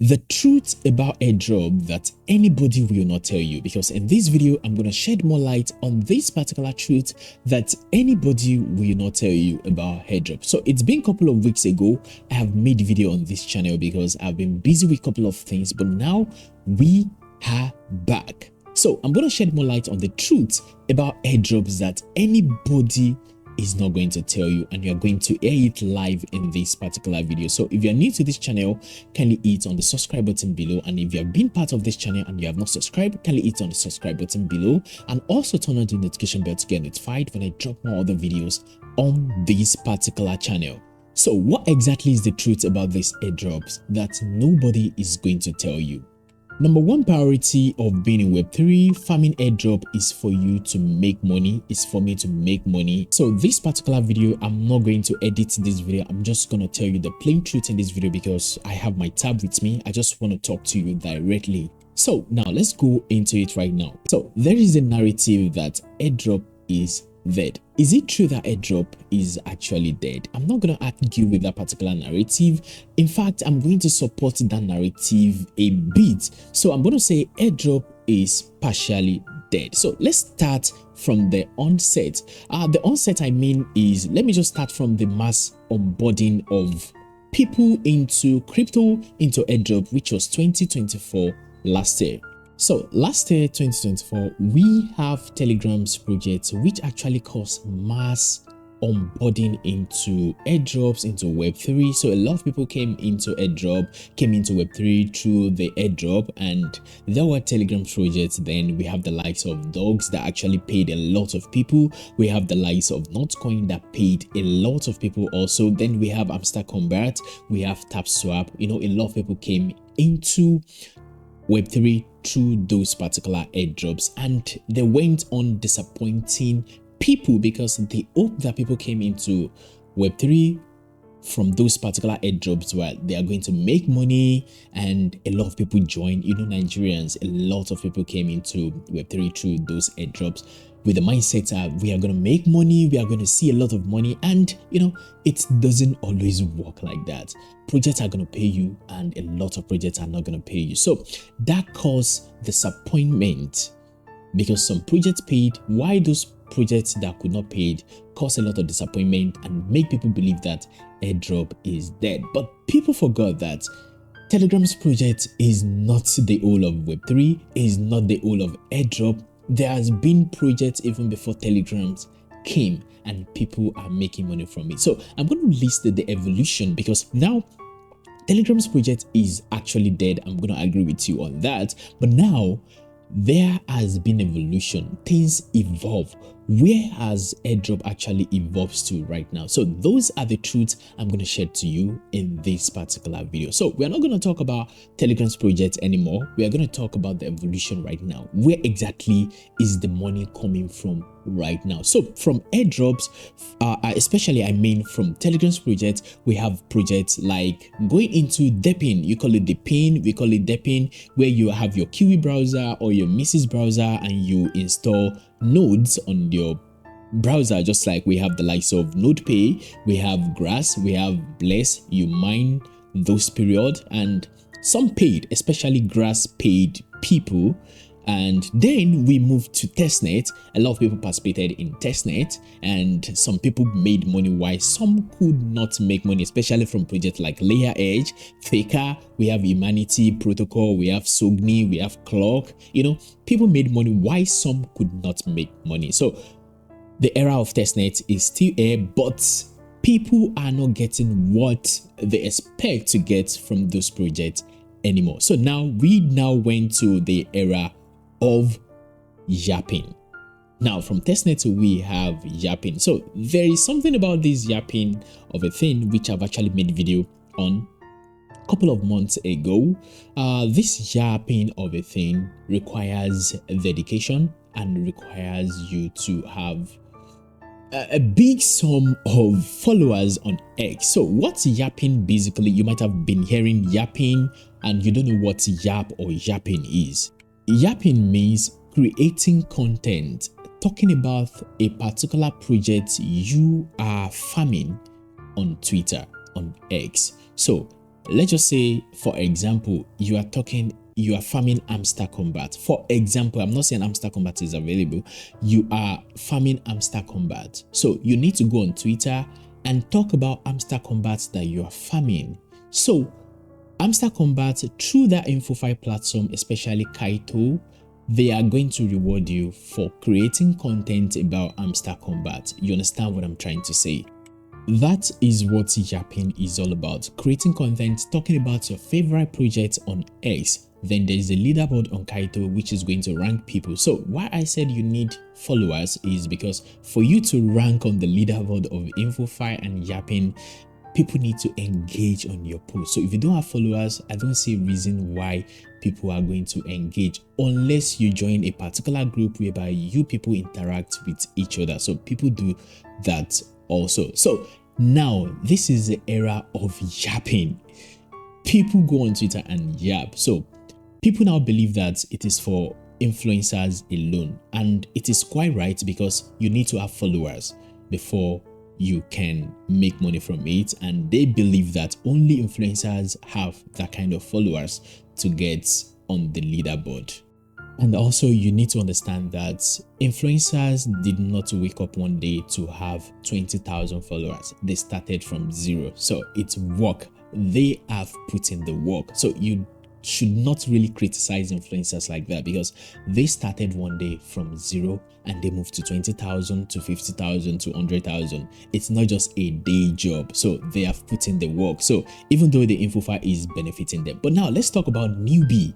The truth about airdrop that anybody will not tell you, because in this video I'm going to shed more light on this particular truth that anybody will not tell you about airdrop. So it's been a couple of weeks ago I have made a video on this channel because I've been busy with a couple of things, but now we are back. So I'm going to shed more light on the truth about airdrops that anybody is not going to tell you, and you're going to hear it live in this particular video. So if you're new to this channel, kindly hit on the subscribe button below, and if you have been part of this channel and you have not subscribed, kindly hit on the subscribe button below, and also turn on the notification bell to get notified when I drop more other videos on this particular channel. So what exactly is the truth about these airdrops that nobody is going to tell you? Number one priority of being in Web3 farming airdrop is for you to make money, is for me to make money. So this particular video, I'm not going to edit this video. I'm just going to tell you the plain truth in this video because I have my tab with me. I just want to talk to you directly. So now let's go into it right now. So there is a narrative that airdrop is dead. Is it true that airdrop is actually dead? I'm not going to argue with that particular narrative. In fact, I'm going to support that narrative a bit. So I'm going to say airdrop is partially dead. So let's start from the onset. The onset I mean is, let me just start from the mass onboarding of people into crypto, into airdrop, which was 2024 last year. So last year, 2024, we have Telegram's project, which actually caused mass onboarding into airdrops, into Web3. So a lot of people came into airdrop, came into Web3 through the airdrop, and there were Telegram's projects. Then we have the likes of Dogs that actually paid a lot of people. We have the likes of Notcoin that paid a lot of people also. Then we have Amster Convert, we have TapSwap. You know, a lot of people came into Web3 through those particular airdrops, and they went on disappointing people because the hope that people came into Web3 from those particular airdrops where they are going to make money, and a lot of people joined. You know, Nigerians, a lot of people came into Web3 through those airdrops with the mindset that we are going to make money, we are going to see a lot of money, and you know, it doesn't always work like that. Projects are going to pay you, and a lot of projects are not going to pay you. So that caused disappointment because some projects paid, while those projects that could not pay caused a lot of disappointment and make people believe that airdrop is dead. But people forgot that Telegram's project is not the whole of Web3, is not the whole of airdrop. There has been projects even before Telegrams came, and people are making money from it. So I'm going to list the evolution, because now Telegram's project is actually dead. I'm going to agree with you on that. But now there has been evolution, things evolve. Where has airdrop actually evolves to right now? So those are the truths I'm going to share to you in this particular video. So we're not going to talk about Telegram's project anymore. We are going to talk about the evolution right now. Where exactly is the money coming from right now? So from airdrops, especially I mean from Telegram's project, we have projects like going into Depin. You call it Depin, we call it Depin, where you have your Kiwi browser or your Mrs. browser and you install nodes on your browser, just like we have the likes of NodePay, we have Grass, we have Bless. You mine those period, and some paid, especially Grass paid people. And then we moved to testnet. A lot of people participated in testnet, and some people made money while some could not make money, especially from projects like Layer Edge, Faker. We have Humanity Protocol, we have Sogni, we have Clock. You know, people made money while some could not make money. So the era of testnet is still here, but people are not getting what they expect to get from those projects anymore. So now we went to the era of yapping. Now from testnet we have yapping. So there is something about this yapping of a thing which I've actually made a video on a couple of months ago. This yapping of a thing requires dedication and requires you to have a big sum of followers on X. So what's yapping? Basically, you might have been hearing yapping and you don't know what yap or yapping is. Yapping means creating content, talking about a particular project you are farming on Twitter, on X. So let's just say, for example, you are farming hamster combat. For example, I'm not saying hamster combat is available. You are farming hamster combat. So you need to go on Twitter and talk about hamster combat that you are farming. So hamster combat, through that InfoFi platform, especially Kaito, they are going to reward you for creating content about hamster combat. You understand what I'm trying to say? That is what yapping is all about. Creating content, talking about your favorite projects on X. Then there's a leaderboard on Kaito which is going to rank people. So why I said you need followers is because for you to rank on the leaderboard of InfoFi and yapping, people need to engage on your post. So if you don't have followers, I don't see a reason why people are going to engage unless you join a particular group whereby you people interact with each other. So people do that also. So now this is the era of yapping. People go on Twitter and yap. So people now believe that it is for influencers alone, and it is quite right because you need to have followers before you can make money from it, and they believe that only influencers have that kind of followers to get on the leaderboard. And also you need to understand that influencers did not wake up one day to have 20,000 followers. They started from zero. So it's work. They have put in the work. So you should not really criticize influencers like that because they started one day from zero and they moved to 20,000 to 50,000 to 100,000. It's not just a day job. So they have put in the work. So even though the InfoFi is benefiting them. But now let's talk about newbie.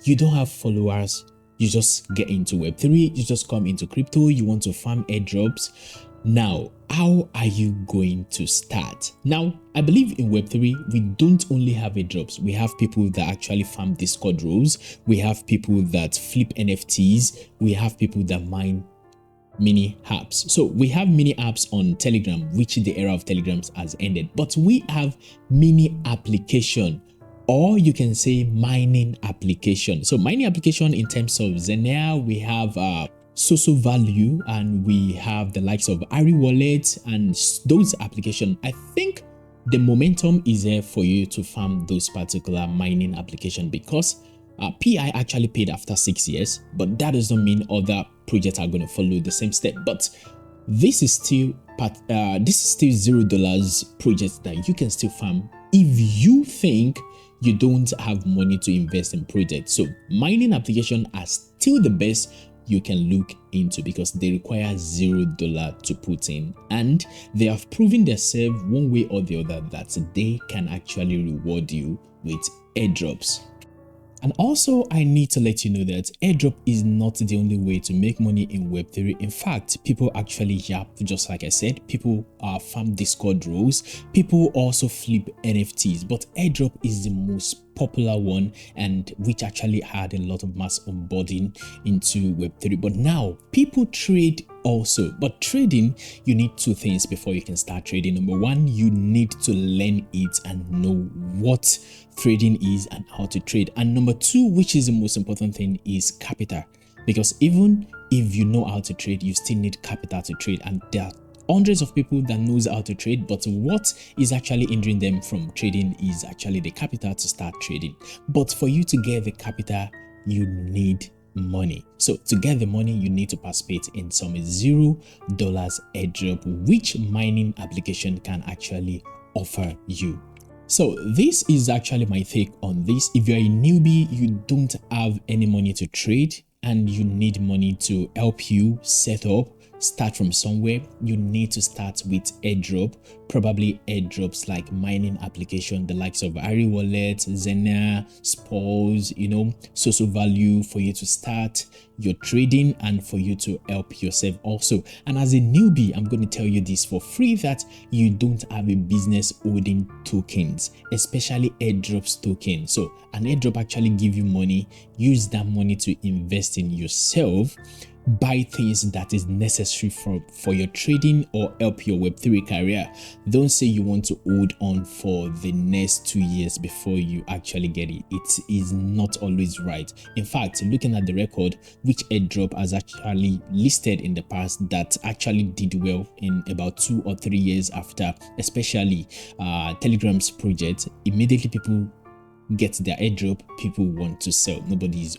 You don't have followers. You just get into Web3. You just come into crypto. You want to farm airdrops. Now, how are you going to start? Now, I believe in Web3, we don't only have airdrops. We have people that actually farm Discord roles. We have people that flip NFTs. We have people that mine mini apps. So we have mini apps on Telegram, which the era of Telegrams has ended. But we have mini application, or you can say mining application. So mining application in terms of Zenea, we have social value, and we have the likes of Ari Wallet and those applications. I think the momentum is there for you to farm those particular mining application because PI actually paid after 6 years, but that doesn't mean other projects are going to follow the same step. But this is still $0 projects that you can still farm if you think you don't have money to invest in projects. So mining application are still the best you can look into because they require $0 to put in, and they have proven themselves one way or the other that they can actually reward you with airdrops. And also, I need to let you know that airdrop is not the only way to make money in Web3. In fact, people actually yap, just like I said. People farm Discord roles. People also flip NFTs. But airdrop is the most popular one, and which actually had a lot of mass onboarding into Web3. But now, people trade also. But trading, you need two things before you can start trading. Number one, you need to learn it and know what trading is and how to trade. And number two, which is the most important thing, is capital. Because even if you know how to trade, you still need capital to trade. And there are hundreds of people that knows how to trade, but what is actually hindering them from trading is actually the capital to start trading. But for you to get the capital, you need money. So to get the money, you need to participate in some $0 airdrop, which mining application can actually offer you. So this is actually my take on this. If you're a newbie, you don't have any money to trade, and you need money to help you set up, start from somewhere, you need to start with airdrop, probably airdrops like mining application, the likes of Ari Wallet, Zenea, Spose, social value for you to start your trading and for you to help yourself also. And as a newbie, I'm going to tell you this for free, that you don't have a business holding tokens, especially airdrops token. So an airdrop actually give you money, use that money to invest in yourself. buy things that is necessary for your trading or help your Web3 career. Don't say you want to hold on for the next 2 years before you actually get it. It is not always right. In fact, looking at the record, which airdrop has actually listed in the past that actually did well in about 2 or 3 years after, especially Telegram's project, immediately people get their airdrop, people want to sell. Nobody is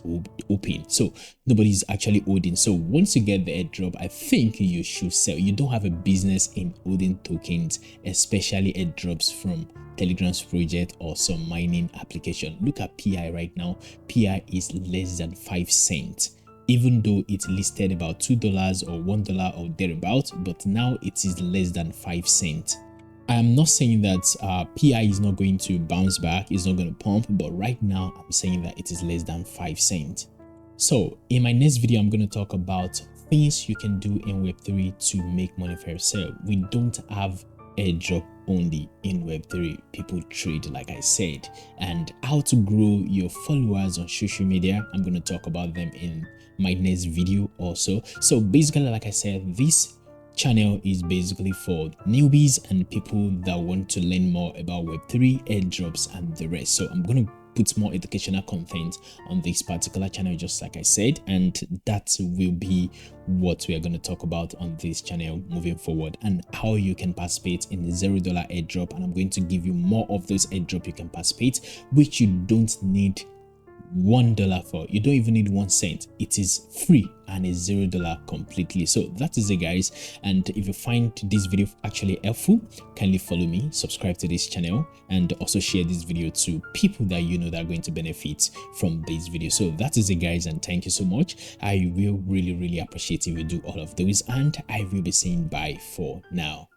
open, so nobody is actually holding. So once you get the airdrop, I think you should sell. You don't have a business in holding tokens, especially airdrops from Telegram's project or some mining application. Look at PI right now. PI is less than 5 cents, even though it's listed about $2 or $1 or thereabout, but now it is less than 5 cents. I'm not saying that PI is not going to bounce back, it's not going to pump, but right now I'm saying that it is less than 5 cents. So in my next video, I'm going to talk about things you can do in Web3 to make money for yourself. We don't have airdrop only in Web3. People trade, like I said, and how to grow your followers on social media. I'm going to talk about them in my next video also. So basically, like I said, this channel is basically for newbies and people that want to learn more about Web3, airdrops, and the rest. So I'm going to put more educational content on this particular channel, just like I said, and that will be what we are going to talk about on this channel moving forward, and how you can participate in the $0 airdrop. And I'm going to give you more of those airdrop you can participate, which you don't need $1 for. You don't even need 1 cent. It is free and is $0 completely. So that is it, guys. And if you find this video actually helpful, kindly follow me, subscribe to this channel, and also share this video to people that you know that are going to benefit from this video. So that is it, guys, and thank you so much. I will really appreciate if you do all of those, and I will be saying bye for now.